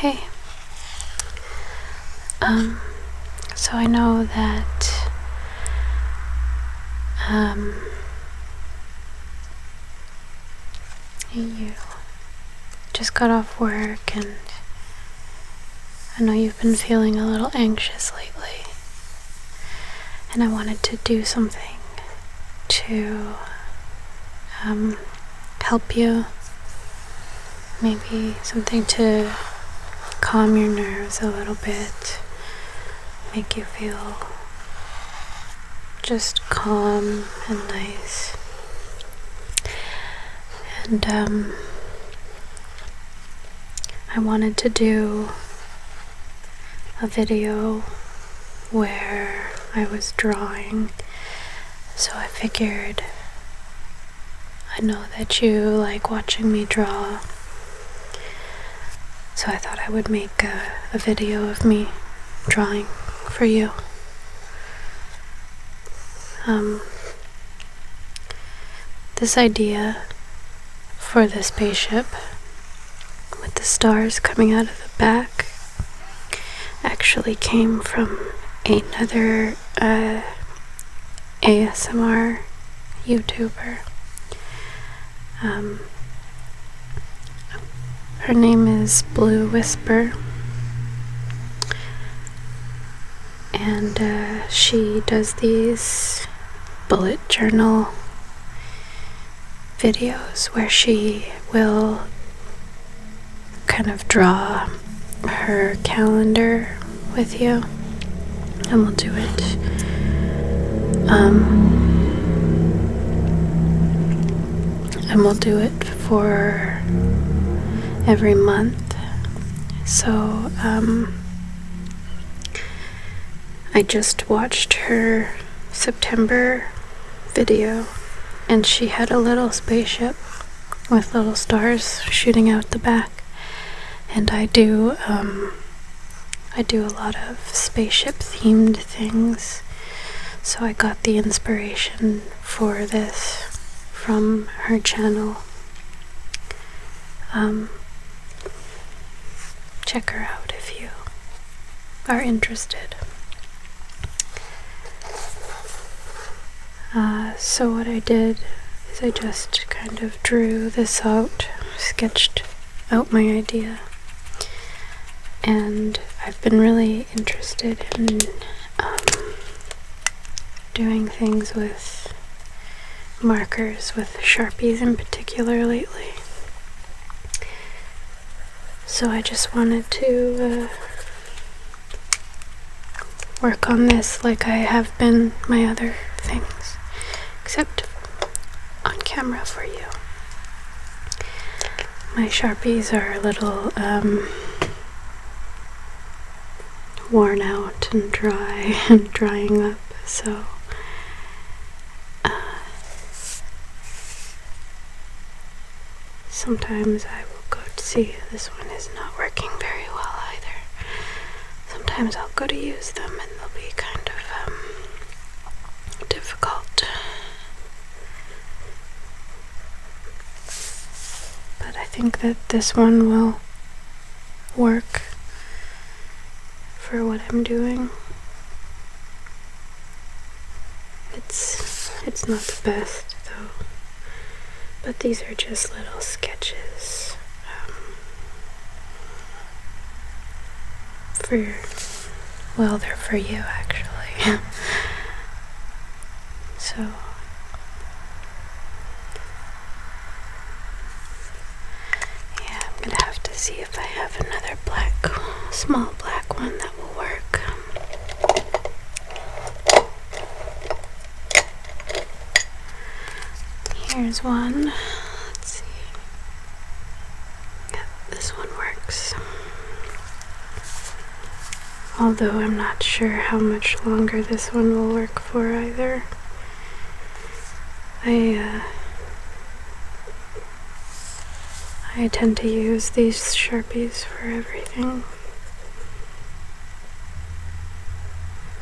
Hey. So I know that you just got off work, and I know you've been feeling a little anxious lately, and I wanted to do something to help you, maybe something to calm your nerves a little bit, make you feel just calm and nice. And I wanted to do a video where I was drawing, so I figured, I know that you like watching me draw, so I thought I would make a video of me drawing for you. This idea for the spaceship with the stars coming out of the back actually came from another ASMR YouTuber. Her name is Blue Whisper, and she does these bullet journal videos where she will kind of draw her calendar with you, and we'll do it for every month. So I just watched her September video, and she had a little spaceship with little stars shooting out the back, and I do a lot of spaceship themed things, so I got the inspiration for this from her channel. Check her out if you are interested. So what I did is I just kind of drew this out, sketched out my idea, and I've been really interested in doing things with markers, with Sharpies in particular lately. So I just wanted to work on this like I have been my other things, except on camera for you. My Sharpies are a little worn out and dry and drying up, so sometimes I will go to see this one is not working very well either. Sometimes I'll go to use them and they'll be kind of difficult. But I think that this one will work for what I'm doing. It's not the best though, but these are just little sketches they're for you actually. So yeah, I'm gonna have to see if I have another small black one that will work. Here's one. Let's see. Yep, this one works. Although I'm not sure how much longer this one will work for either. I tend to use these Sharpies for everything.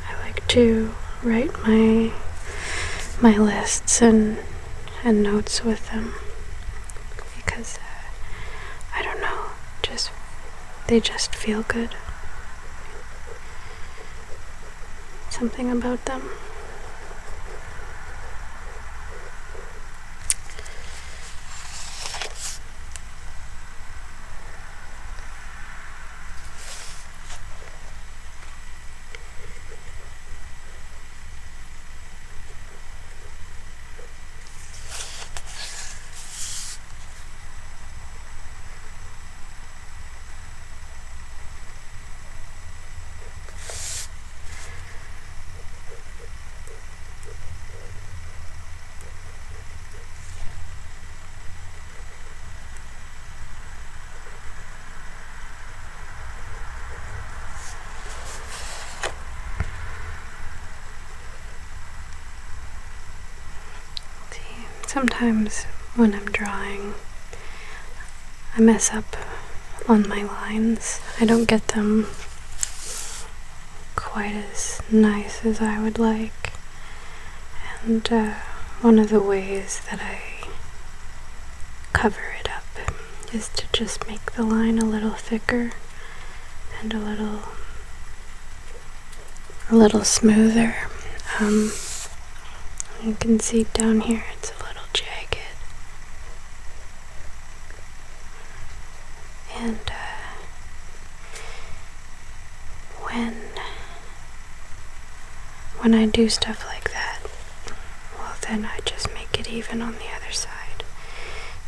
I like to write my lists and notes with them, because I don't know, just They just feel good. Something about them. Sometimes when I'm drawing, I mess up on my lines. I don't get them quite as nice as I would like. And one of the ways that I cover it up is to just make the line a little thicker and a little smoother. You can see down here it's a little jagged. And when I do stuff like that, well, then I just make it even on the other side,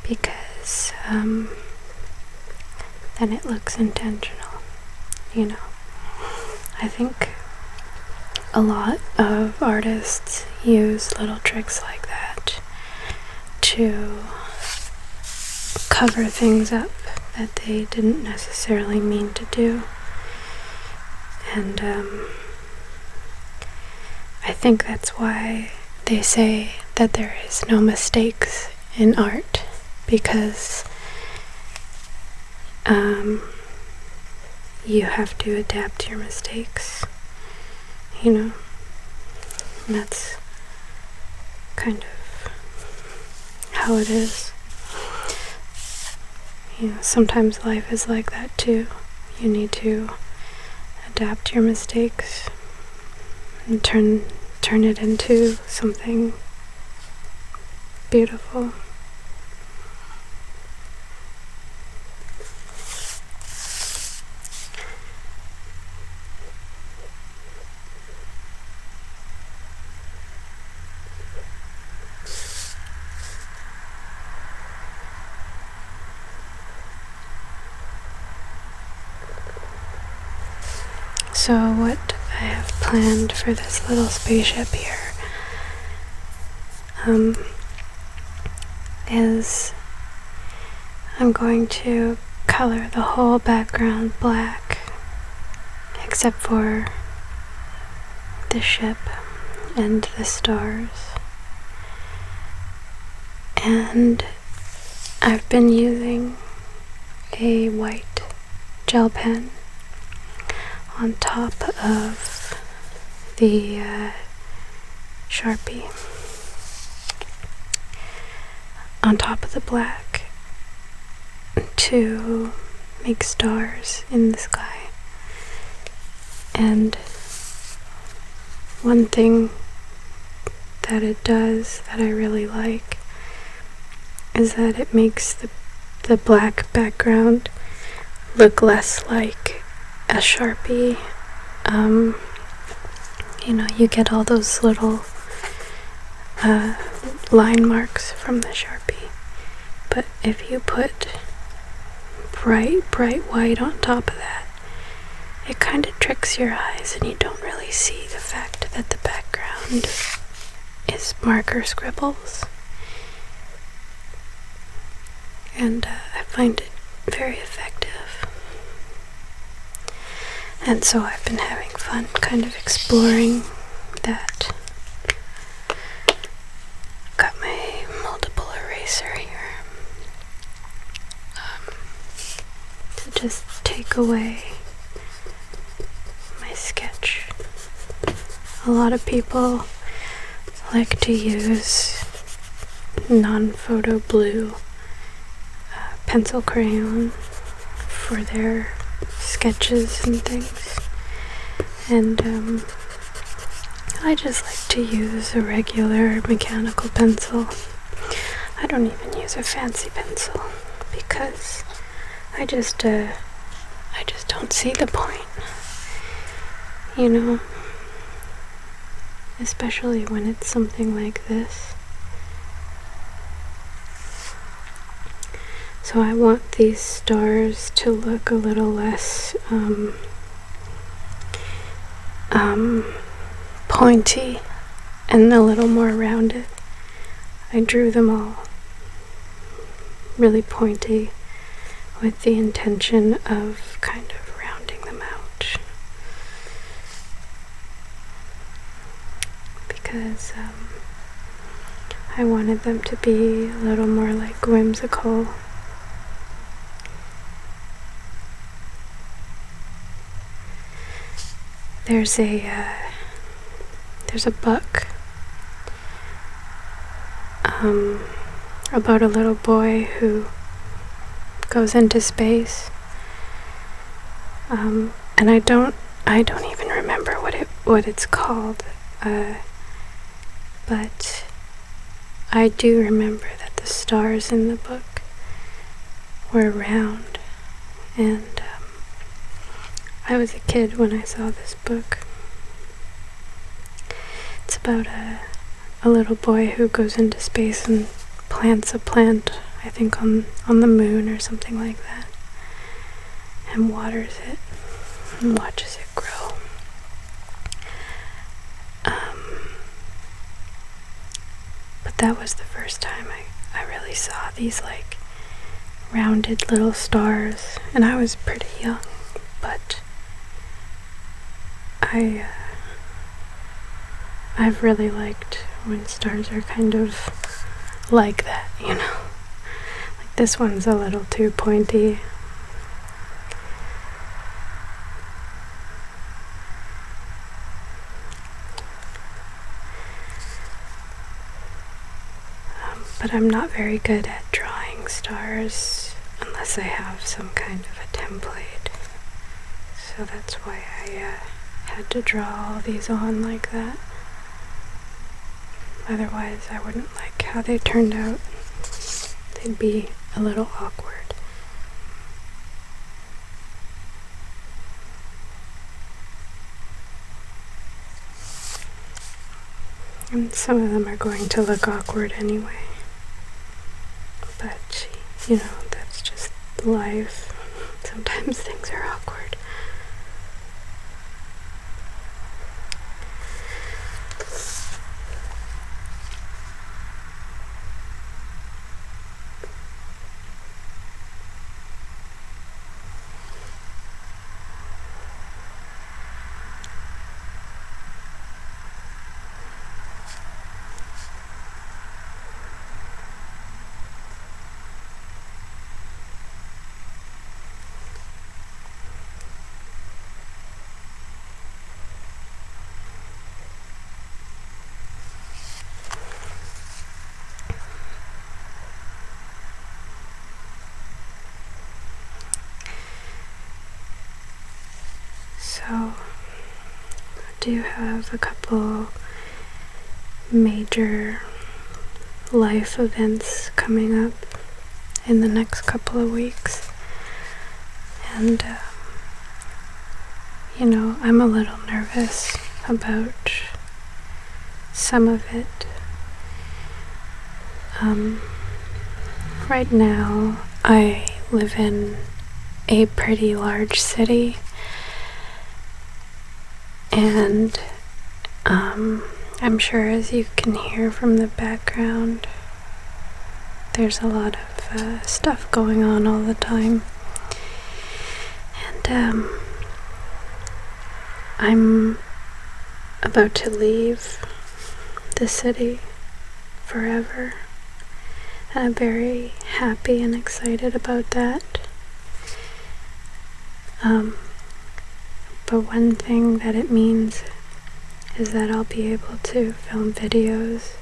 because then it looks intentional, you know. I think a lot of artists use little tricks like that to cover things up that they didn't necessarily mean to do. And I think that's why they say that there is no mistakes in art, because you have to adapt your mistakes, you know. And that's kind of how it is. You know, sometimes life is like that too. You need to adapt your mistakes and turn it into something beautiful. So what I have planned for this little spaceship here is I'm going to color the whole background black except for the ship and the stars. And I've been using a white gel pen on top of the Sharpie, on top of the black, to make stars in the sky. And one thing that it does that I really like is that it makes the black background look less like a Sharpie. You know, you get all those little line marks from the Sharpie, but if you put bright white on top of that, it kind of tricks your eyes and you don't really see the fact that the background is marker scribbles. And I find it very effective. And so I've been having fun kind of exploring that. Got my multiple eraser here to just take away my sketch. A lot of people like to use non-photo blue pencil crayon for their sketches and things. And I just like to use a regular mechanical pencil. I don't even use a fancy pencil because I just don't see the point, you know, especially when it's something like this. So I want these stars to look a little less pointy and a little more rounded. I drew them all really pointy with the intention of kind of rounding them out, because I wanted them to be a little more like whimsical. There's a book about a little boy who goes into space, and I don't even remember what it's called, but I do remember that the stars in the book were round, and I was a kid when I saw this book. It's about a little boy who goes into space and plants a plant, I think on the moon or something like that, and waters it and watches it grow. But that was the first time I really saw these like rounded little stars, and I was pretty young, but I've really liked when stars are kind of like that, you know. Like this one's a little too pointy. But I'm not very good at drawing stars unless I have some kind of a template. So that's why I had to draw all these on like that. Otherwise I wouldn't like how they turned out. They'd be a little awkward. And some of them are going to look awkward anyway. But, you know, that's just life. Sometimes things are awkward. So, I do have a couple major life events coming up in the next couple of weeks, and you know, I'm a little nervous about some of it. Right now I live in a pretty large city, and I'm sure, as you can hear from the background, there's a lot of stuff going on all the time. And I'm about to leave the city forever, and I'm very happy and excited about that. But one thing that it means is that I'll be able to film videos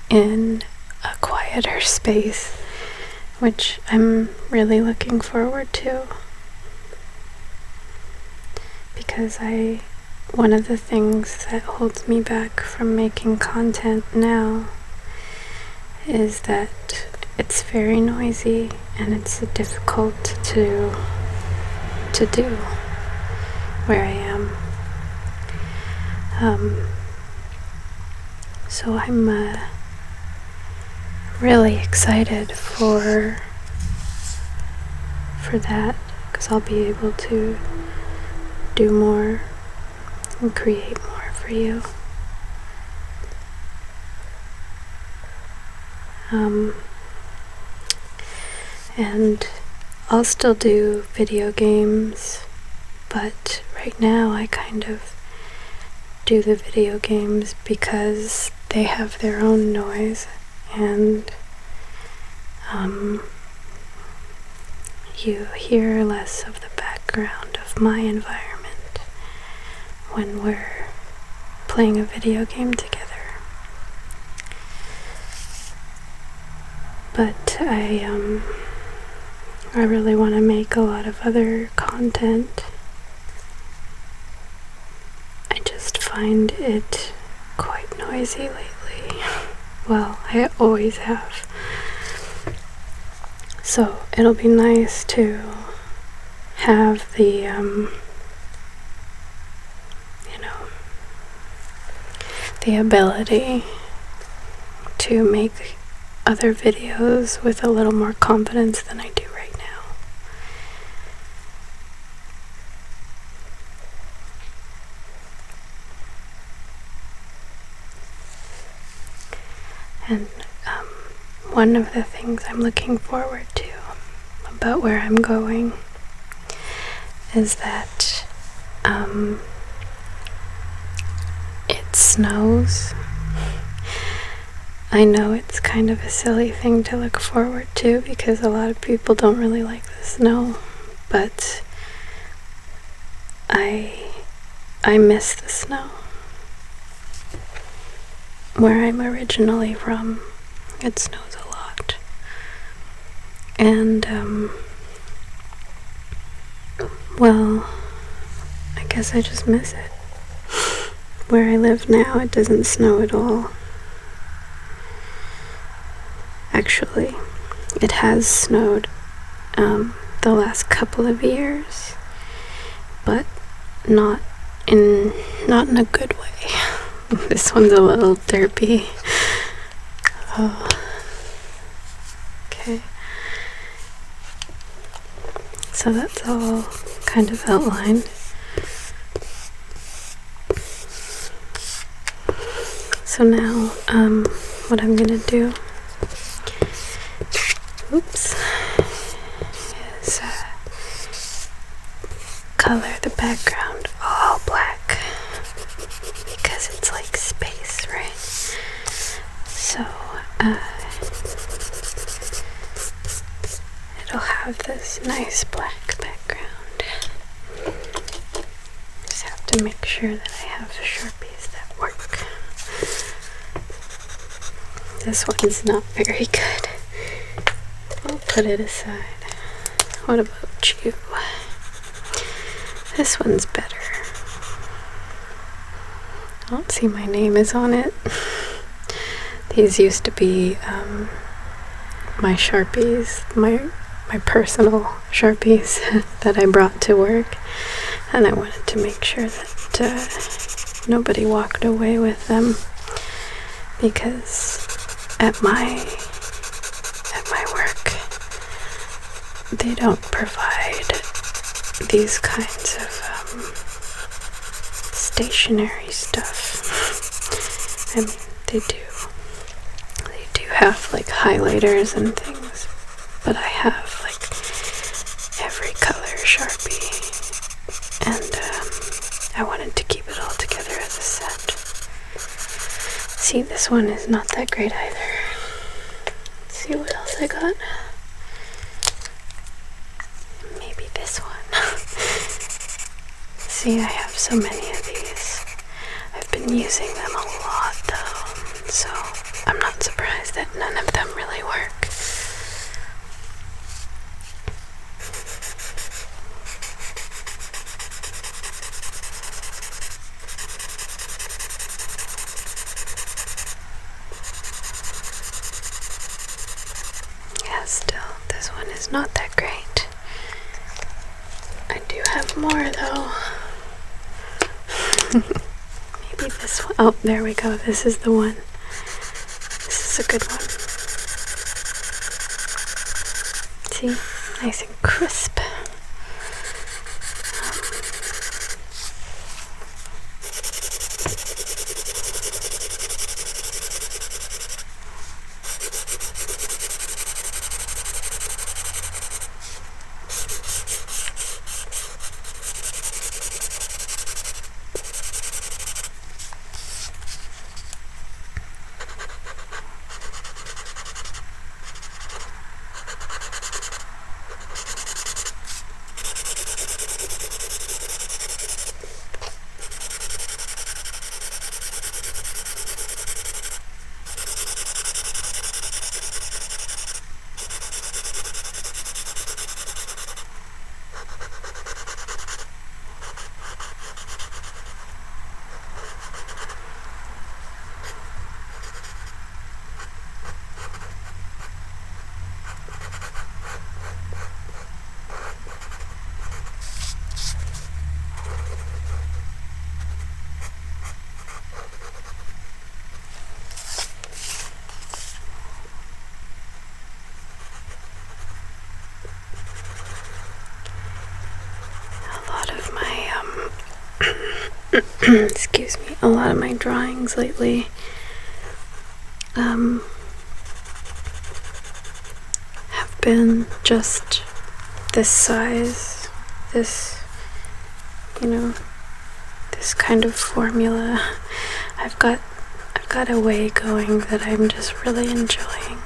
in a quieter space, which I'm really looking forward to. because one of the things that holds me back from making content now is that it's very noisy and it's difficult to do where I am. So I'm really excited for that, because I'll be able to do more and create more for you. And I'll still do video games, but right now I kind of do the video games because they have their own noise, and you hear less of the background of my environment when we're playing a video game together. But I really want to make a lot of other content. I just find it quite noisy lately. Well, I always have. So it'll be nice to have the, the ability to make other videos with a little more confidence than I do right now. And one of the things I'm looking forward to about where I'm going is that it snows. I know it's kind of a silly thing to look forward to because a lot of people don't really like the snow, but I miss the snow. Where I'm originally from, it snows a lot. And, well, I guess I just miss it. Where I live now, it doesn't snow at all. Actually, it has snowed the last couple of years, but not in a good way. This one's a little derpy. Oh. Okay. So that's all kind of outlined. So now, what I'm gonna do, is color the background all black, because it's like space, right? So, it'll have this nice black background. Just have to make sure that I have Sharpies that work. This one's not very good. I'll put it aside. What about you? This one's better. I don't see my name is on it. These used to be my Sharpies, my personal Sharpies that I brought to work, and I wanted to make sure that nobody walked away with them, because at my work they don't provide these kinds of stationery stuff. I mean, they do have like highlighters and things, but I have like every color Sharpie, and I wanted to keep it all together as a set. See, this one is not that great either. Let's see what else I got. Maybe this one. See, I have so many of these. I've been using them a lot though, so I'm not surprised that none of them really work. Maybe this one. Oh, there we go. This is the one. This is a good one. See? Nice and crisp. Excuse me, a lot of my drawings lately have been just this size, this, this kind of formula. I've got a way going that I'm just really enjoying.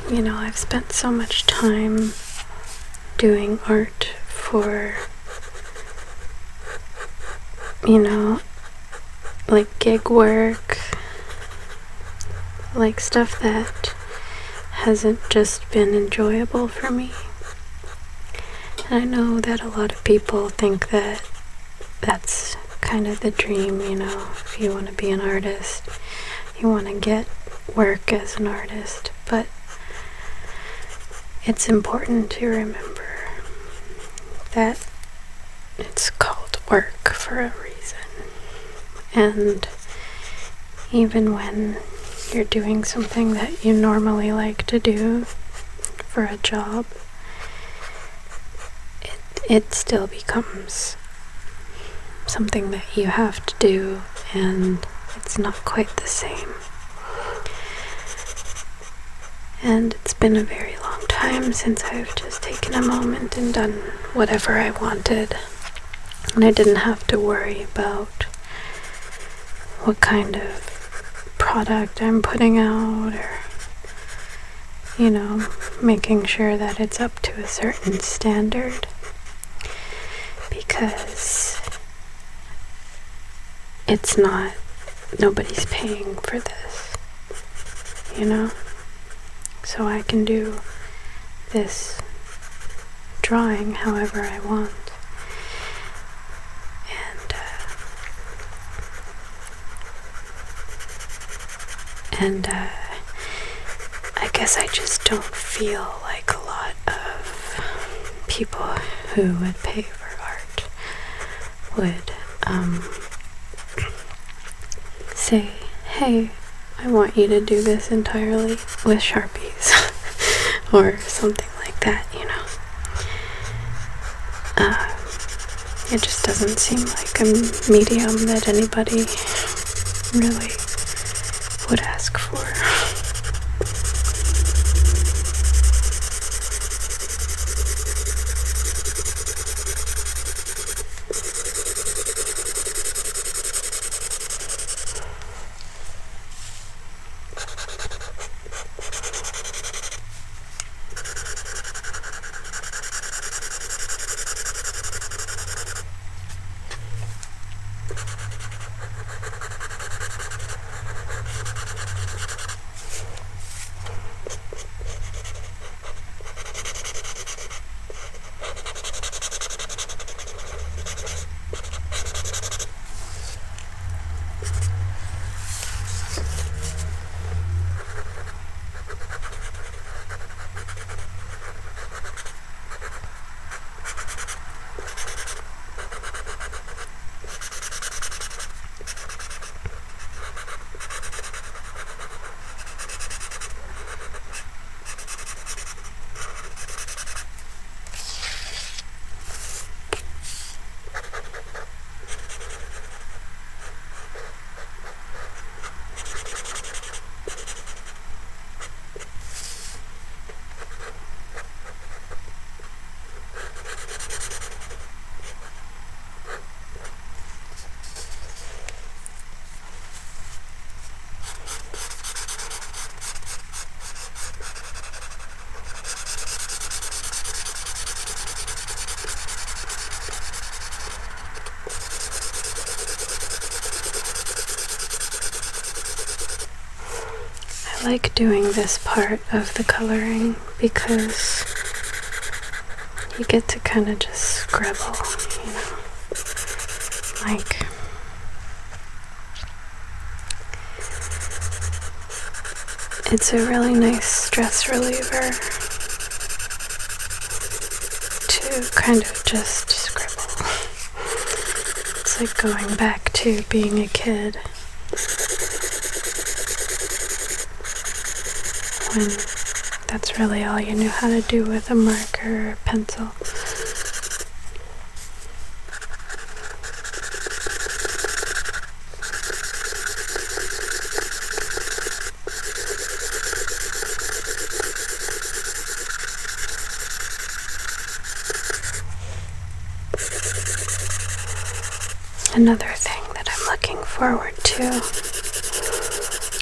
I've spent so much time doing art for like gig work, like stuff that hasn't just been enjoyable for me. And I know that a lot of people think that that's kind of the dream, if you want to be an artist, you want to get work as an artist, but it's important to remember that it's called work for a reason. And even when you're doing something that you normally like to do for a job, it still becomes something that you have to do, and it's not quite the same. And it's been a very long time since I've just taken a moment and done whatever I wanted, and I didn't have to worry about what kind of product I'm putting out, or making sure that it's up to a certain standard, because it's not, nobody's paying for this, so I can do this drawing however I want. And I guess I just don't feel like a lot of people who would pay for art would say, hey, I want you to do this entirely with Sharpies or something like that, it just doesn't seem like a medium that anybody really would ask for. I like doing this part of the coloring because you get to kind of just scribble, you know, like it's a really nice stress reliever to kind of just scribble. It's like going back to being a kid when that's really all you knew how to do with a marker or a pencil. Another thing that I'm looking forward to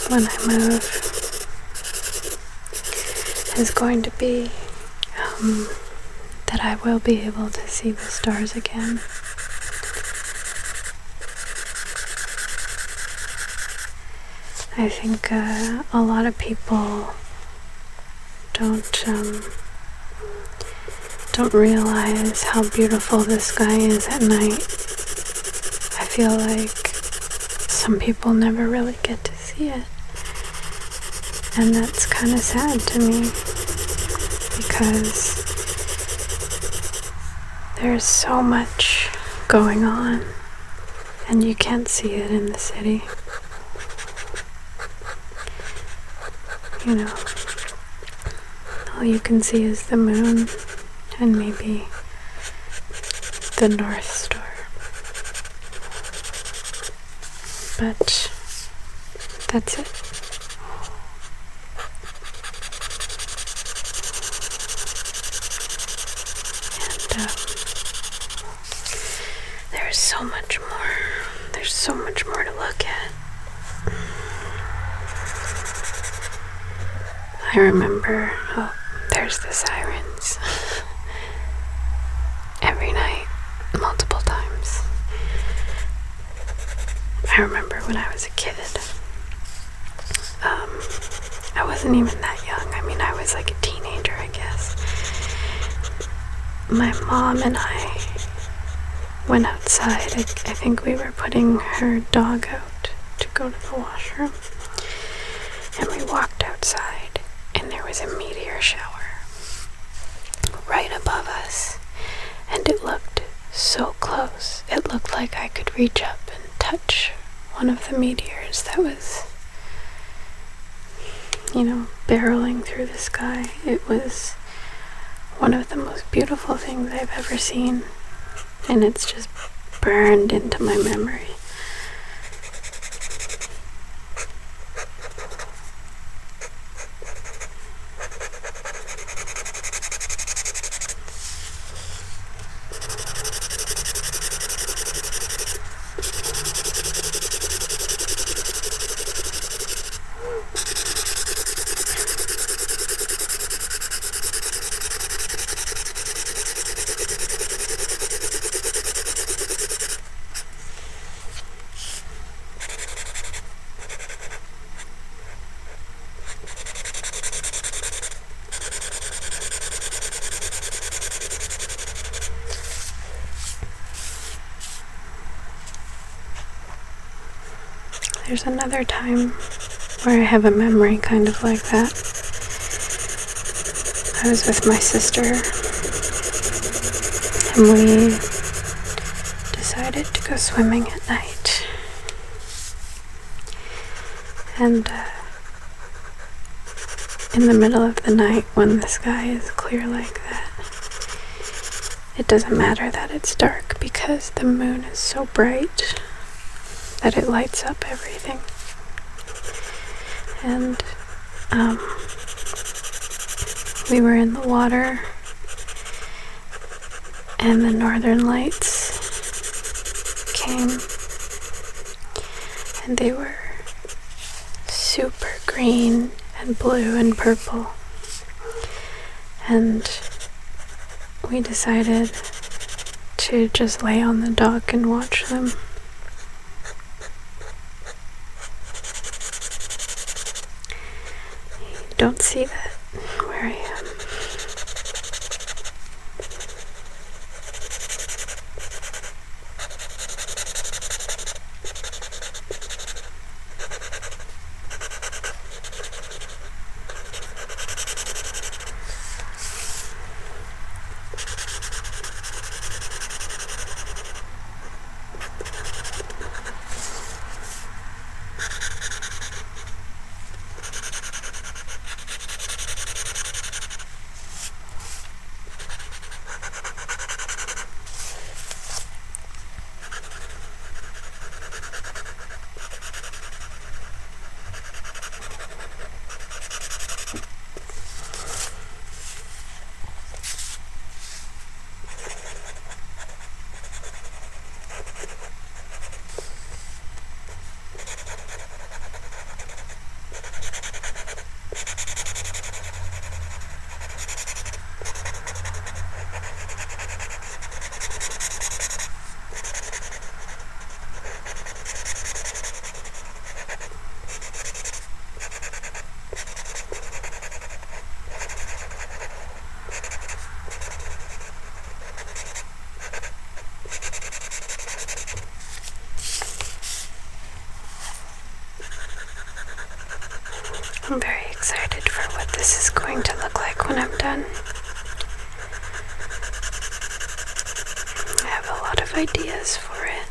when I move is going to be that I will be able to see the stars again. I think a lot of people don't realize how beautiful the sky is at night. I feel like some people never really get to see it, and that's kind of sad to me because there's so much going on and you can't see it in the city. You know, all you can see is the moon and maybe the North Star. But that's it. And there's so much more. There's so much more to look at. I remember, there's the sirens. Every night, multiple times. I remember when I was a kid. I wasn't even that young. I mean, I was like a teenager, I guess. My mom and I went outside. I think we were putting her dog out to go to the washroom. And we walked outside, and there was a meteor shower right above us. And it looked so close. It looked like I could reach up and touch one of the meteors that was, you know, barreling through the sky. It was one of the most beautiful things I've ever seen, and it's just burned into my memory. There's another time where I have a memory kind of like that. I was with my sister and we decided to go swimming at night. And in the middle of the night when the sky is clear like that, it doesn't matter that it's dark because the moon is so bright that it lights up everything. And we were in the water and the northern lights came and they were super green and blue and purple. And we decided to just lay on the dock and watch them. see that where I am. I'm very excited for what this is going to look like when I'm done. I have a lot of ideas for it.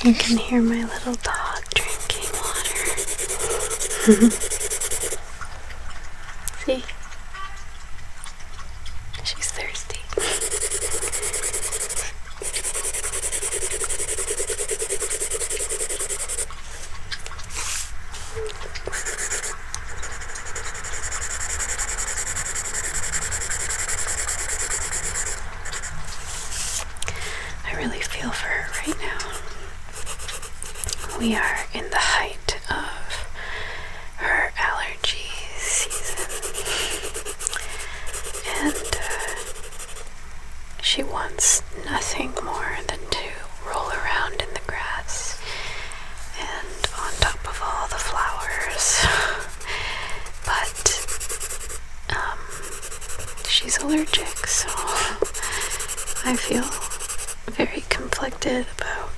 You can hear my little dog drinking water. See? She's thirsty. I really feel for her right now. We are in the height of her allergy season, and she wants nothing more than to roll around in the grass and on top of all the flowers. But she's allergic, so I feel very conflicted about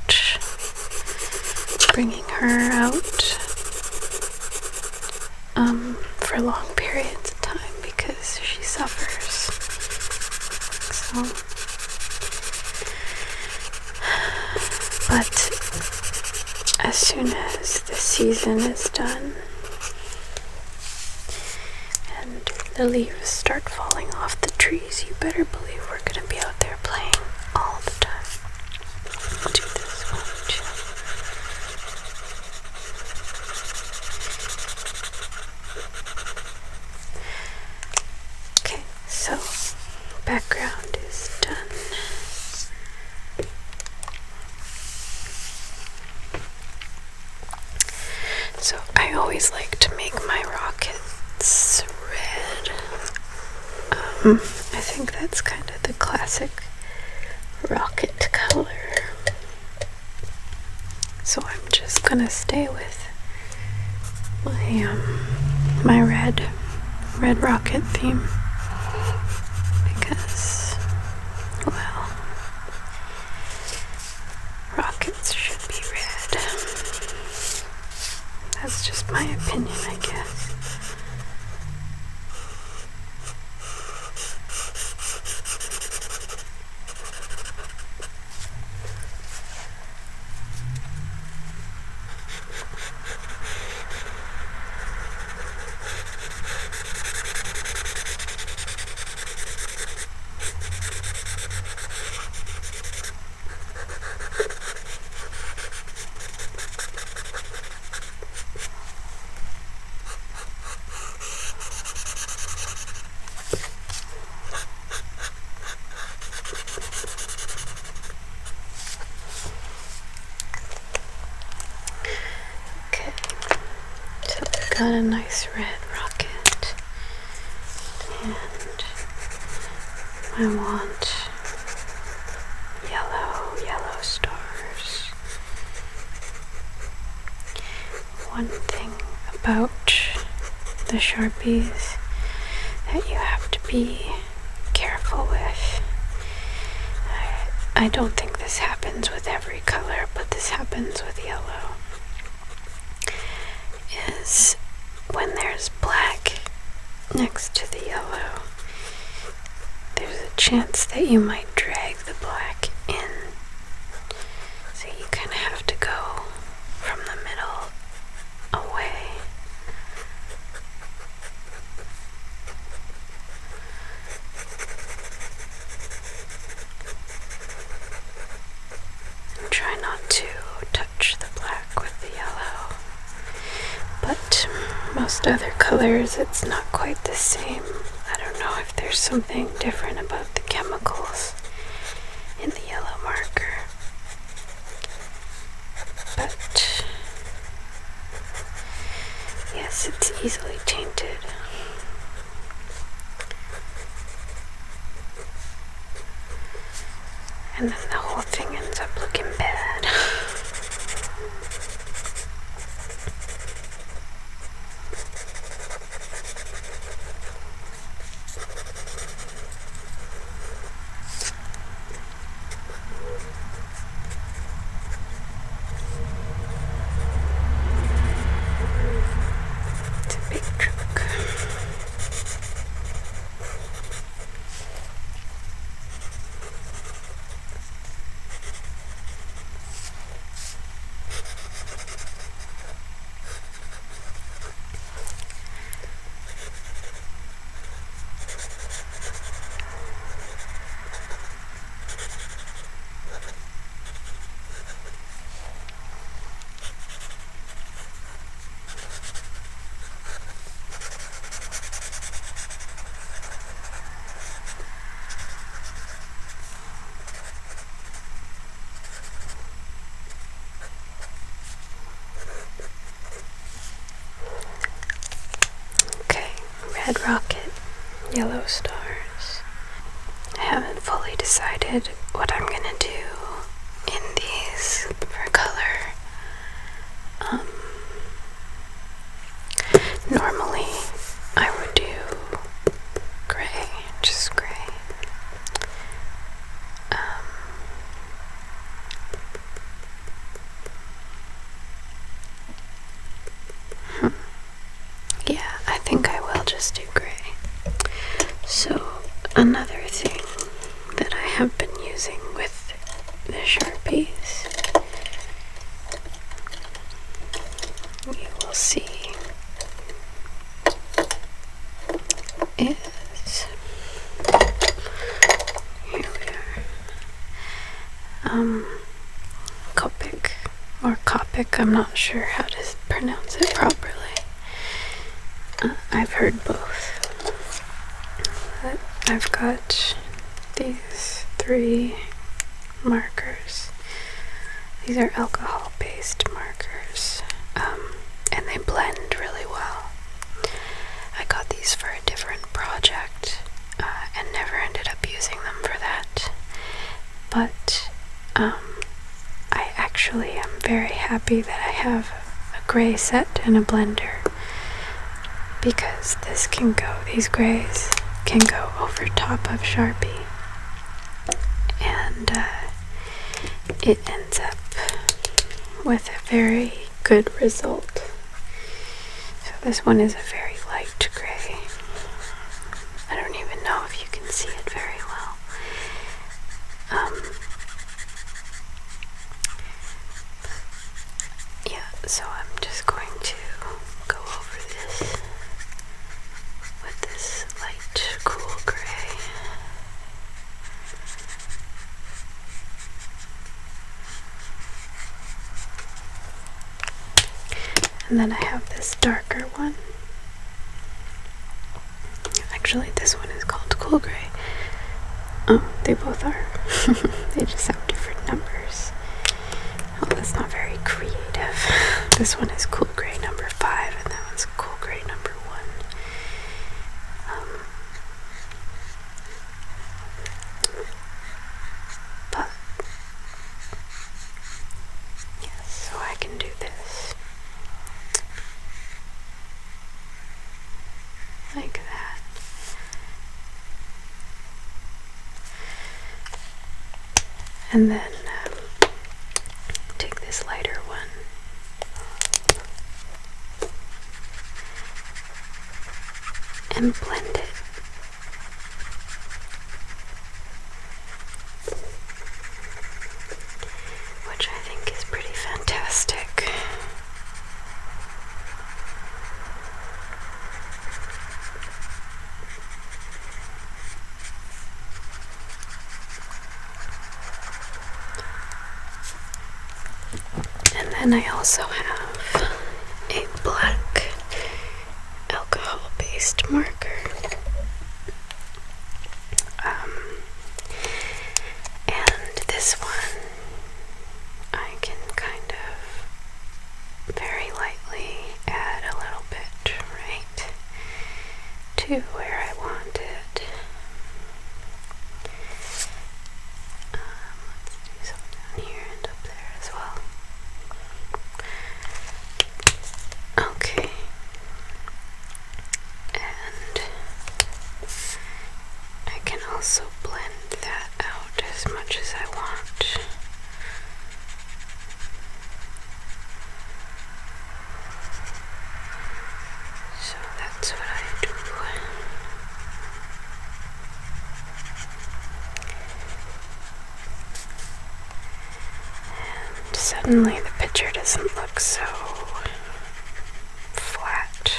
bringing her out for long periods of time because she suffers. So, but as soon as the season is done and the leaves start falling off the trees, you better believe we're going to be out there playing all the time. I'll do this, won't you? Okay, so background is done. So I always like to make my rockets red. I think that's kind of the classic rocket color. So I'm just gonna stay with my red rocket theme because, well, rockets should be red. That's just my opinion, I guess. Got a nice red rocket, and I want yellow stars. One thing about the Sharpies that you have to be careful with, I don't think this happens with every color, but this happens with yellow, is when there's black next to the yellow, there's a chance that you might drag the black in. So you kind of have to go from the middle away. And try not to touch the black with the yellow. But most other colors, it's not quite the same. I don't know if there's something different about the chemicals in the yellow marker. But yes, it's easily tainted. And then the whole thing ends up looking bad. red rocket, yellow stars. I haven't fully decided what I'm gonna do in these for color. Normally I would do gray, just gray. Yeah, I think I will just do gray. So another thing that I have been using with the Sharpies, you will see, is, here we are, Copic, or Copic, I'm not sure how to pronounce it properly. I've heard both, but I've got these 3 markers. These are alcohol-based markers, and they blend really well. I got these for a different project, and never ended up using them for that, but I actually am very happy that I have a gray set and a blender, because these grays can go over top of Sharpie, and it ends up with a very good result. So this one is a very light gray. I don't even know if you can see it very well. Yeah, so I'm just going to go over this with this light, cool gray. And then I have this darker one. Actually, this one is called cool gray. They both are. They just have different numbers. Oh, that's not very creative. This one is cool gray number 5, and that one's cool gray number 1. But yes, so I can do this like that. And then take this lighter one and blend it. Which I think is pretty fantastic. And then I also have a black alcohol-based marker. And this one I can kind of very lightly add a little bit right to where I want it. Let's do some down here and up there as well. Okay. And I can also blend that out as much as I want. So that's what I do. And suddenly the picture doesn't look so flat.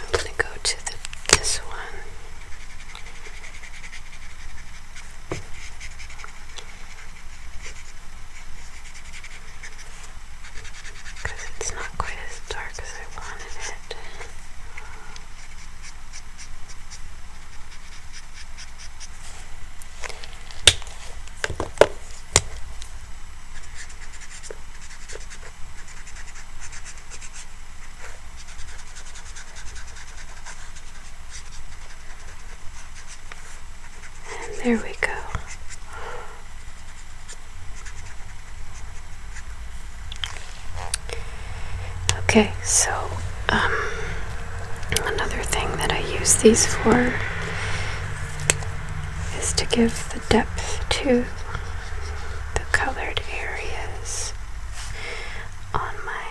I'm going to go to this one. Because it's not quite as dark as I wanted it. There we go. Okay, so another thing that I use these for is to give the depth to the colored areas on my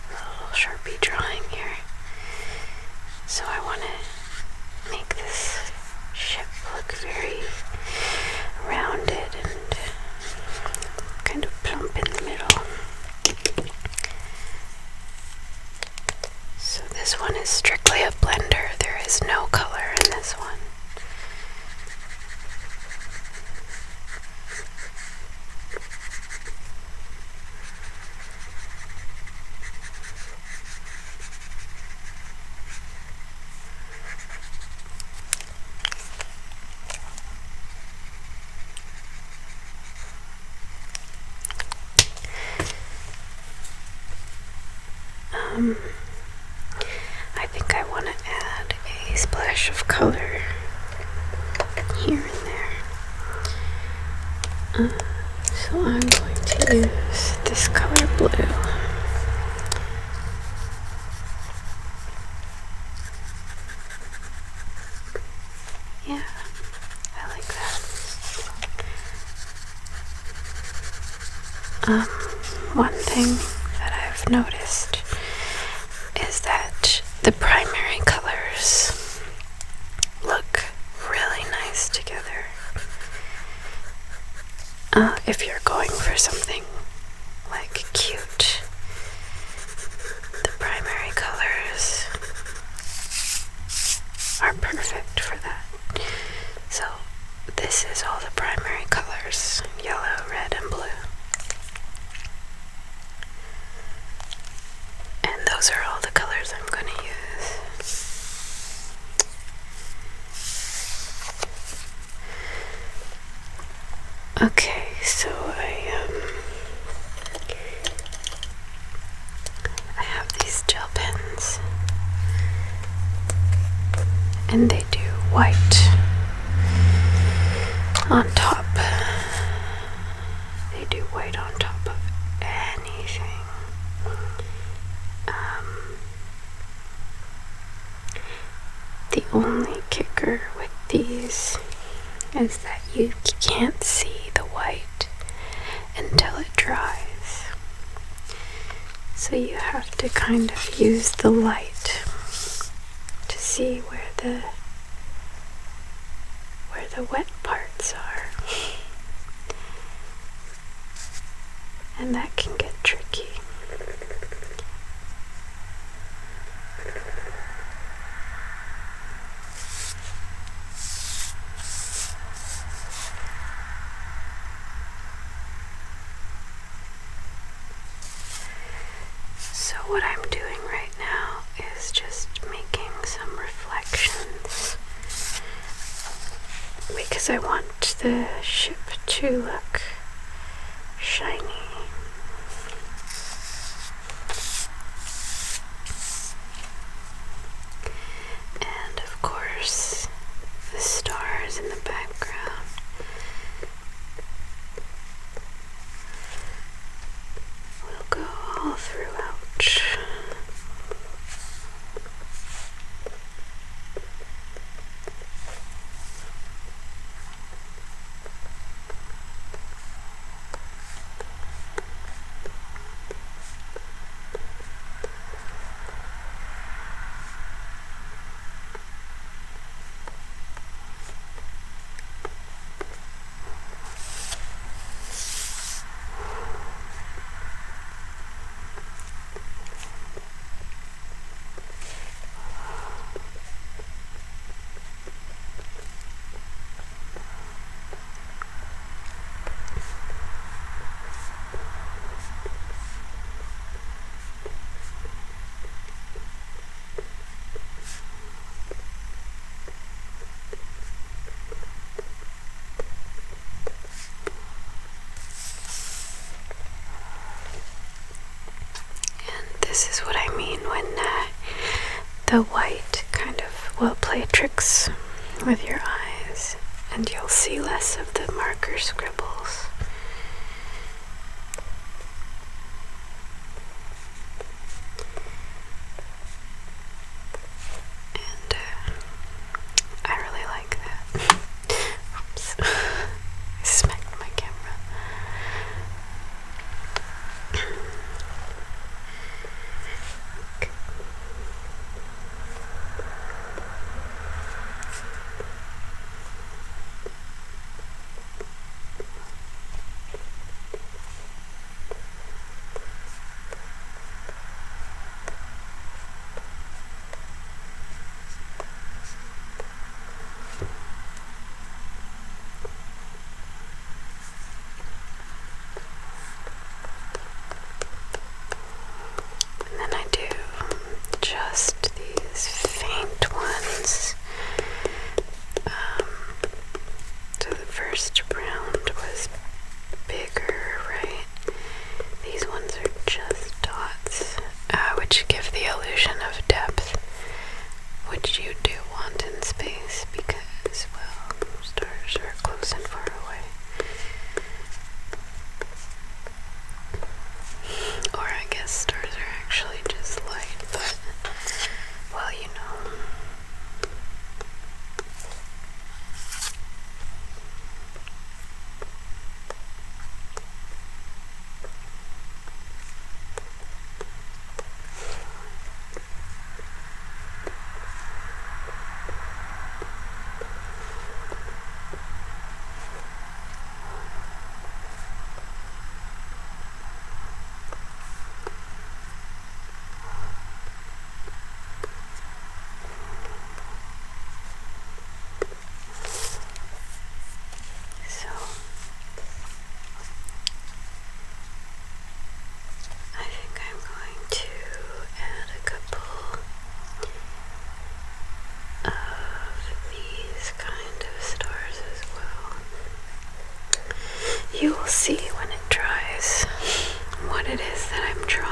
little Sharpie drawing here. So I want to make this ship look very rounded and kind of plump in the middle. So this one is strictly a blender. There is no color in this one. I think I want to add a splash of color here and there. So I'm going to use this color blue. Yeah, I like that. One thing that I've noticed is that the primary colors look really nice together. If you're going for something like cute, the primary colors are perfect for that. So this is all the primary colors: yellow, red, and blue. And those are all the colors I'm going to use. Okay, so I have these gel pens, and they do white on top. They do white on top of anything. The only kicker with these is that you can't see the white until it dries. So you have to kind of use the light to see where the wet parts are. And that can get tricky. So what I'm doing right now is just making some reflections because I want the ship to look shiny. And of course, the stars in the background will go all throughout. This is what I mean when the white kind of will play tricks with your eyes and you'll see less of the marker scribbles. And I really like that. Oops. I smacked my camera. Okay. And then I do just these faint ones. So the first round was bigger, right? These ones are just dots, which give the illusion of depth, which you do want in space because, well, stars are close and far away. Or I guess stars are actually just light, but, well, you know. So, I think I'm going to add a couple of these kind of stars as well. You will see when it dries what it is that I'm drawing.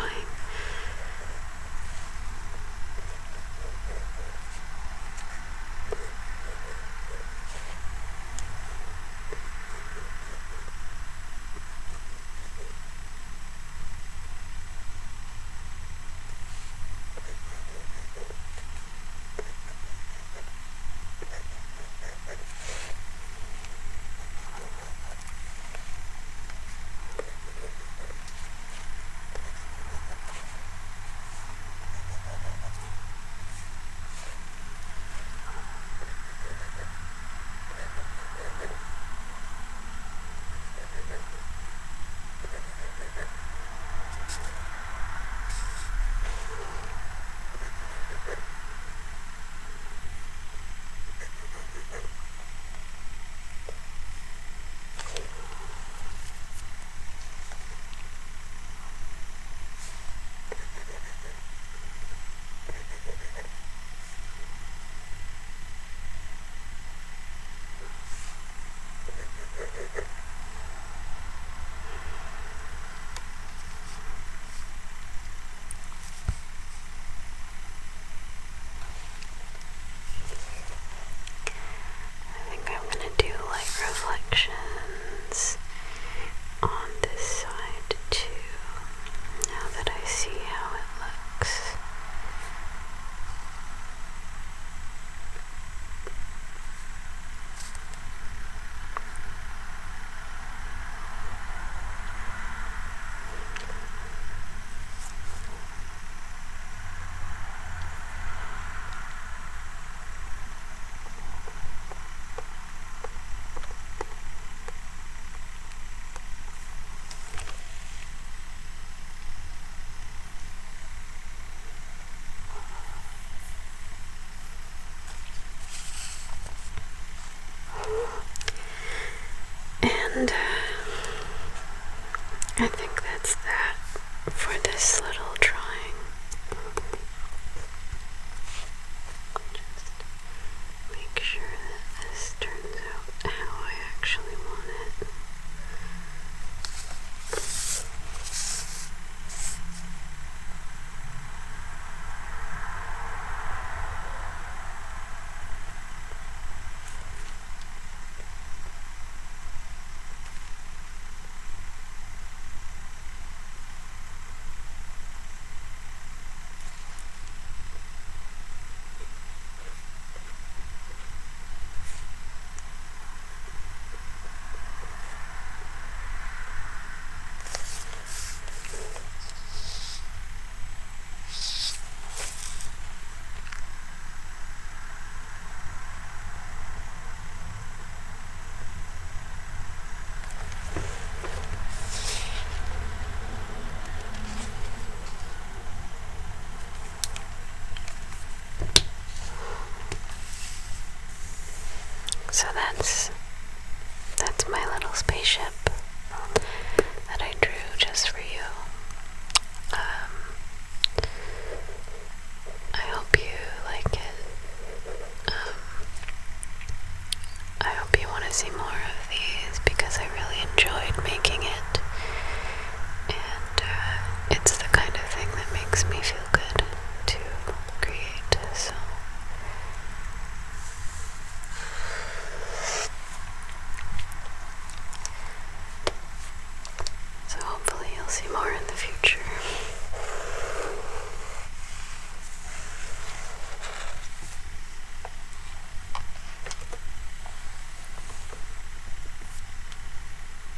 So that's my little spaceship that I drew just for you.